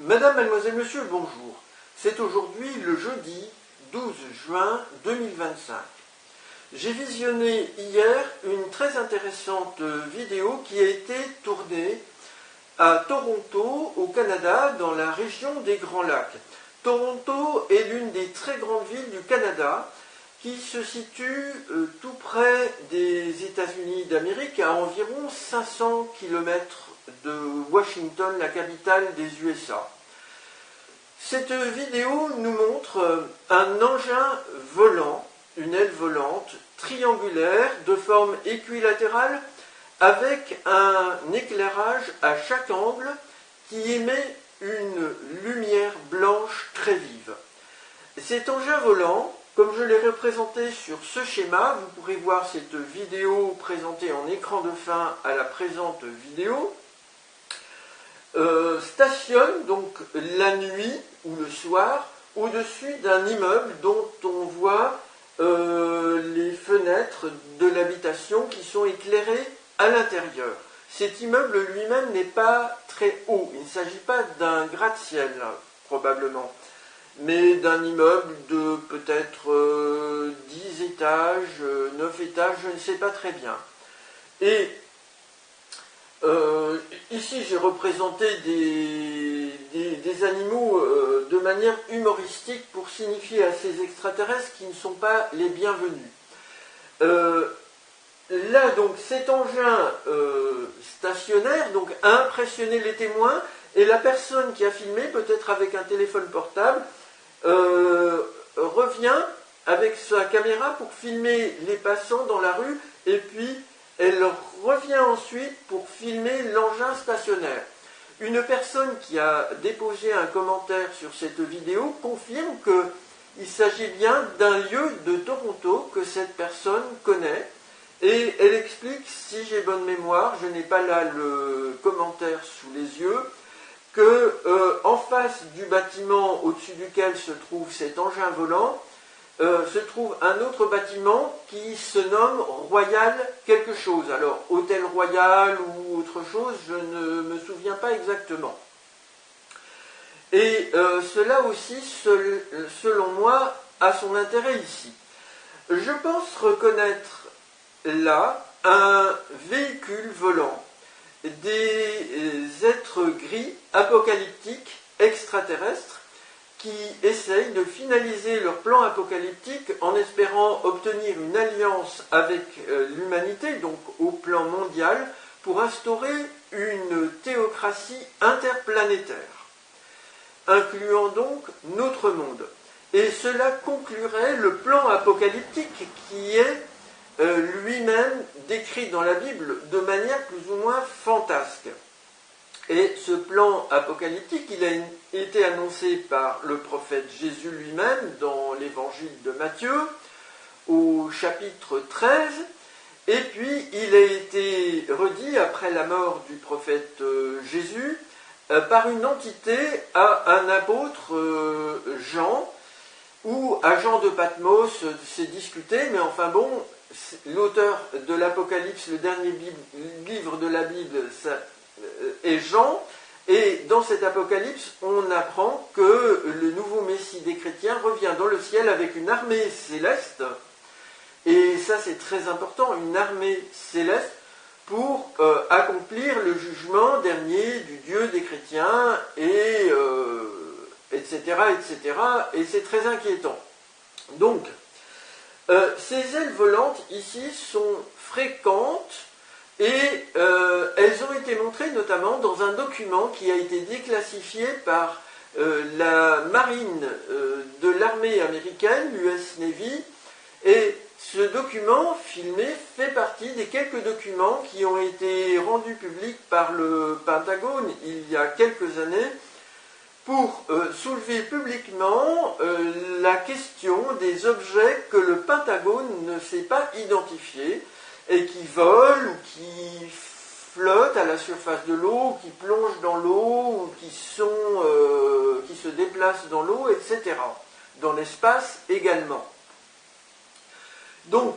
Madame, mademoiselle, monsieur, bonjour. C'est aujourd'hui le jeudi 12 juin 2025. J'ai visionné hier une très intéressante vidéo qui a été tournée à Toronto, au Canada, dans la région des Grands Lacs. Toronto est l'une des très grandes villes du Canada qui se situe tout près des États-Unis d'Amérique, à environ 500 km de Washington, la capitale des USA. Cette vidéo nous montre un engin volant, une aile volante triangulaire de forme équilatérale avec un éclairage à chaque angle qui émet une lumière blanche très vive. Cet engin volant, comme je l'ai représenté sur ce schéma, vous pourrez voir cette vidéo présentée en écran de fin à la présente vidéo, stationne donc la nuit ou le soir au-dessus d'un immeuble dont on voit les fenêtres de l'habitation qui sont éclairées à l'intérieur. Cet immeuble lui-même n'est pas très haut, il ne s'agit pas d'un gratte-ciel probablement, mais d'un immeuble de peut-être 10 étages, 9 étages, je ne sais pas très bien. Et ici j'ai représenté des animaux de manière humoristique pour signifier à ces extraterrestres qui ne sont pas les bienvenus. Là donc cet engin stationnaire donc, a impressionné les témoins et la personne qui a filmé, peut-être avec un téléphone portable, revient avec sa caméra pour filmer les passants dans la rue et puis elle revient ensuite pour filmer l'engin stationnaire. Une personne qui a déposé un commentaire sur cette vidéo confirme qu'il s'agit bien d'un lieu de Toronto que cette personne connaît. Et elle explique, si j'ai bonne mémoire, je n'ai pas là le commentaire sous les yeux, que en face du bâtiment au-dessus duquel se trouve cet engin volant, se trouve un autre bâtiment qui se nomme Royal quelque chose. Alors, Hôtel Royal ou autre chose, je ne me souviens pas exactement. Et cela aussi, selon moi, a son intérêt ici. Je pense reconnaître là un véhicule volant, des êtres gris, apocalyptiques, extraterrestres, qui essayent de finaliser leur plan apocalyptique en espérant obtenir une alliance avec l'humanité, donc au plan mondial, pour instaurer une théocratie interplanétaire, incluant donc notre monde. Et cela conclurait le plan apocalyptique qui est lui-même décrit dans la Bible de manière plus ou moins fantasque. Et ce plan apocalyptique, il a été annoncé par le prophète Jésus lui-même dans l'évangile de Matthieu, au chapitre 13, et puis il a été redit après la mort du prophète Jésus par une entité à un apôtre Jean, où à Jean de Patmos s'est discuté, mais enfin bon, l'auteur de l'Apocalypse, le dernier livre de la Bible, est Jean, et dans cet Apocalypse, on apprend que le nouveau Messie des chrétiens revient dans le ciel avec une armée céleste, et ça c'est très important, une armée céleste pour accomplir le jugement dernier du Dieu des chrétiens, et etc., etc., et c'est très inquiétant. Donc, ces ailes volantes ici sont fréquentes et elles ont été montrées notamment dans un document qui a été déclassifié par la marine de l'armée américaine, l'US Navy, et ce document filmé fait partie des quelques documents qui ont été rendus publics par le Pentagone il y a quelques années pour soulever publiquement la question des objets que le Pentagone ne sait pas identifier et qui volent ou qui flottent à la surface de l'eau, qui plongent dans l'eau ou qui se déplacent dans l'eau, etc. Dans l'espace également. Donc,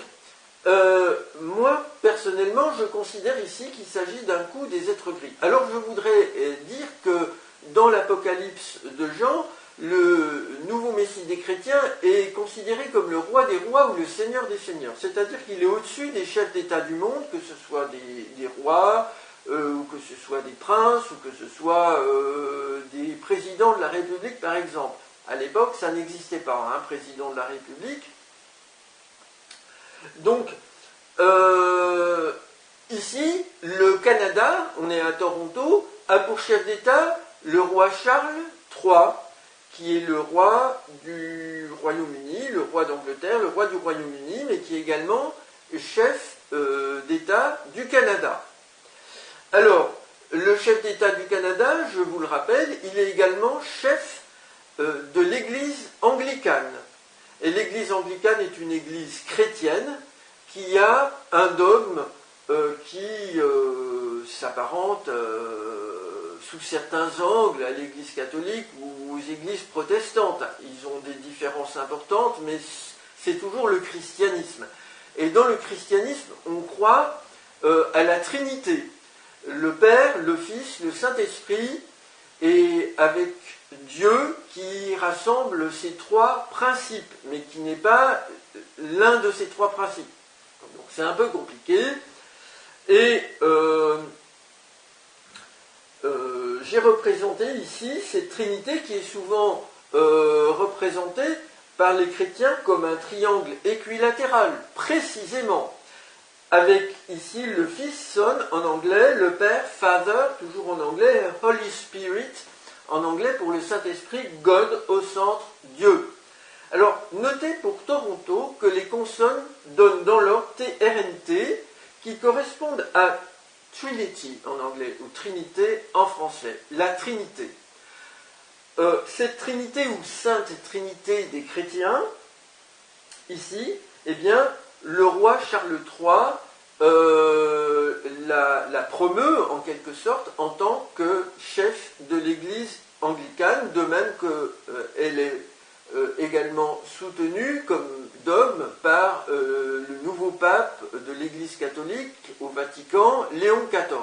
moi, personnellement, je considère ici qu'il s'agit d'un coup des êtres gris. Alors, je voudrais dire que dans l'Apocalypse de Jean, le nouveau Messie des chrétiens est considéré comme le roi des rois ou le seigneur des seigneurs. C'est-à-dire qu'il est au-dessus des chefs d'État du monde, que ce soit des rois, ou que ce soit des princes, ou que ce soit des présidents de la République, par exemple. À l'époque, ça n'existait pas, un président de la République. Donc, ici, le Canada, on est à Toronto, a pour chef d'État le roi Charles III, qui est le roi du Royaume-Uni, le roi d'Angleterre, le roi du Royaume-Uni, mais qui est également chef d'État du Canada. Alors, le chef d'État du Canada, je vous le rappelle, il est également chef de l'Église anglicane. Et l'Église anglicane est une église chrétienne qui a un dogme qui s'apparente sous certains angles à l'Église catholique ou aux églises protestantes. Ils ont des différences importantes, mais c'est toujours le christianisme. Et dans le christianisme, on croit à la Trinité. Le Père, le Fils, le Saint-Esprit, et avec Dieu qui rassemble ces trois principes, mais qui n'est pas l'un de ces trois principes. Donc c'est un peu compliqué. Et j'ai représenté ici cette Trinité qui est souvent représentée par les chrétiens comme un triangle équilatéral, précisément, avec ici le Fils, Son en anglais, le Père, Father, toujours en anglais, Holy Spirit en anglais pour le Saint-Esprit, God au centre, Dieu. Alors, notez pour Toronto que les consonnes donnent dans l'ordre TRNT qui correspondent à Trinity en anglais, ou Trinité en français, la Trinité. Cette Trinité ou Sainte Trinité des chrétiens, ici, eh bien, le roi Charles III la promeut en quelque sorte en tant que chef de l'Église anglicane, de même qu'elle est également soutenue comme dogme par le nouveau pape de l'Église catholique au Vatican, Léon XIV.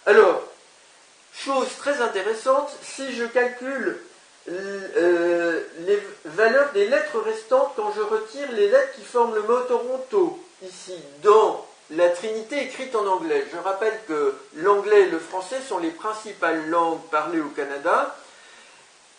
Alors, chose très intéressante, si je calcule les valeurs des lettres restantes quand je retire les lettres qui forment le mot Toronto, ici, dans la Trinité écrite en anglais. Je rappelle que l'anglais et le français sont les principales langues parlées au Canada.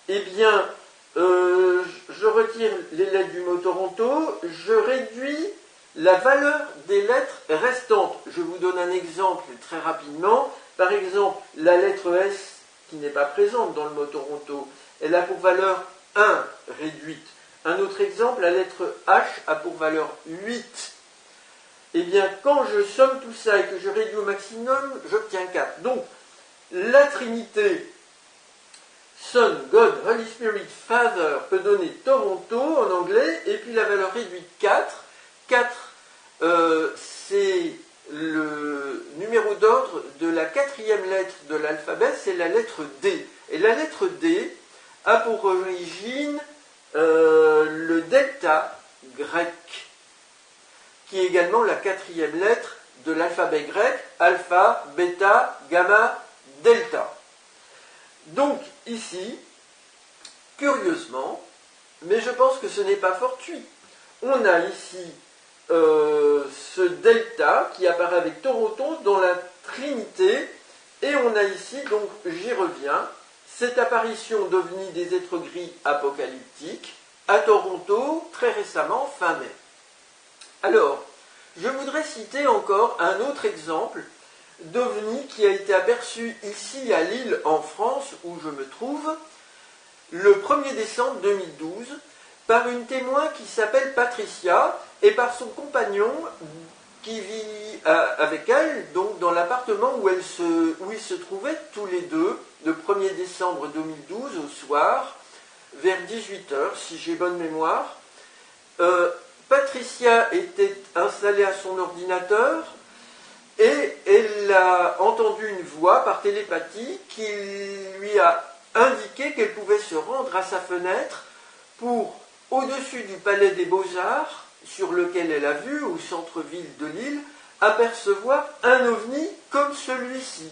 Eh bien, je retire les lettres du mot Toronto, je réduis la valeur des lettres restantes. Je vous donne un exemple très rapidement. Par exemple, la lettre S, qui n'est pas présente dans le mot Toronto, elle a pour valeur 1 réduite. Un autre exemple, la lettre H a pour valeur 8. Eh bien, quand je somme tout ça et que je réduis au maximum, j'obtiens 4. Donc, la Trinité, Son, God, Holy Spirit, Father, peut donner Toronto en anglais, et puis la valeur réduite 4. 4, c'est le numéro d'ordre de la quatrième lettre de l'alphabet, c'est la lettre D. Et la lettre D a pour origine le delta grec, qui est également la quatrième lettre de l'alphabet grec, alpha, bêta, gamma, delta. Donc ici, curieusement, mais je pense que ce n'est pas fortuit, on a ici ce delta qui apparaît avec Toronto dans la Trinité, et on a ici, donc j'y reviens, cette apparition d'ovnis des êtres gris apocalyptiques à Toronto très récemment, fin mai. Alors, je voudrais citer encore un autre exemple d'ovni qui a été aperçu ici à Lille en France où je me trouve le 1er décembre 2012 par une témoin qui s'appelle Patricia et par son compagnon qui vit avec elle donc dans l'appartement où ils se trouvaient tous les deux le 1er décembre 2012 au soir vers 18h si j'ai bonne mémoire. Patricia était installée à son ordinateur et elle a entendu une voix par télépathie qui lui a indiqué qu'elle pouvait se rendre à sa fenêtre pour, au-dessus du Palais des Beaux-Arts, sur lequel elle a vu, au centre-ville de Lille, apercevoir un ovni comme celui-ci.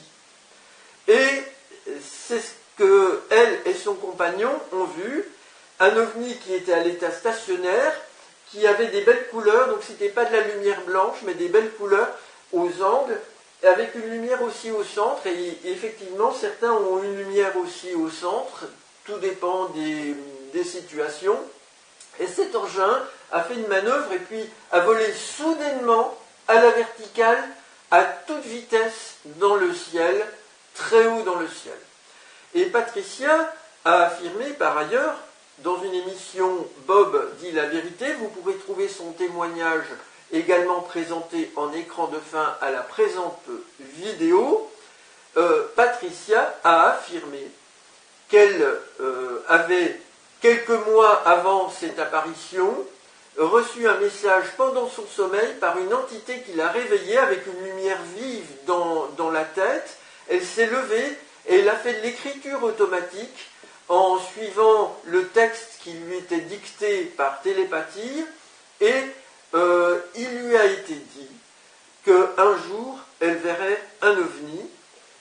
Et c'est ce que elle et son compagnon ont vu, un ovni qui était à l'état stationnaire, qui avait des belles couleurs, donc c'était pas de la lumière blanche, mais des belles couleurs aux angles, avec une lumière aussi au centre, et effectivement certains ont une lumière aussi au centre, tout dépend des situations, et cet engin a fait une manœuvre et puis a volé soudainement à la verticale, à toute vitesse dans le ciel, très haut dans le ciel. Et Patricia a affirmé par ailleurs, dans une émission Bob dit la vérité, vous pourrez trouver son témoignage également présenté en écran de fin à la présente vidéo, Patricia a affirmé qu'elle avait, quelques mois avant cette apparition, reçu un message pendant son sommeil par une entité qui l'a réveillée avec une lumière vive dans la tête. Elle s'est levée et elle a fait de l'écriture automatique en suivant le texte qui lui était dicté par télépathie, et il lui a été dit qu'un jour elle verrait un ovni,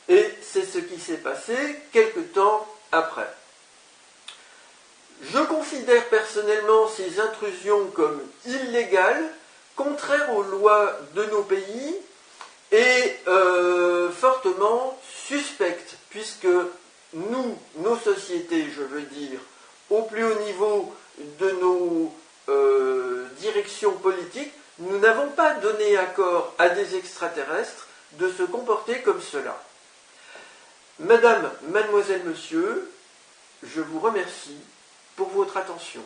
et c'est ce qui s'est passé quelque temps après. Je considère personnellement ces intrusions comme illégales, contraires aux lois de nos pays et fortement suspectes, puisque nous, nos sociétés, je veux dire, au plus haut niveau de nos directions politiques, nous n'avons pas donné accord à des extraterrestres de se comporter comme cela. Madame, mademoiselle, monsieur, je vous remercie pour votre attention.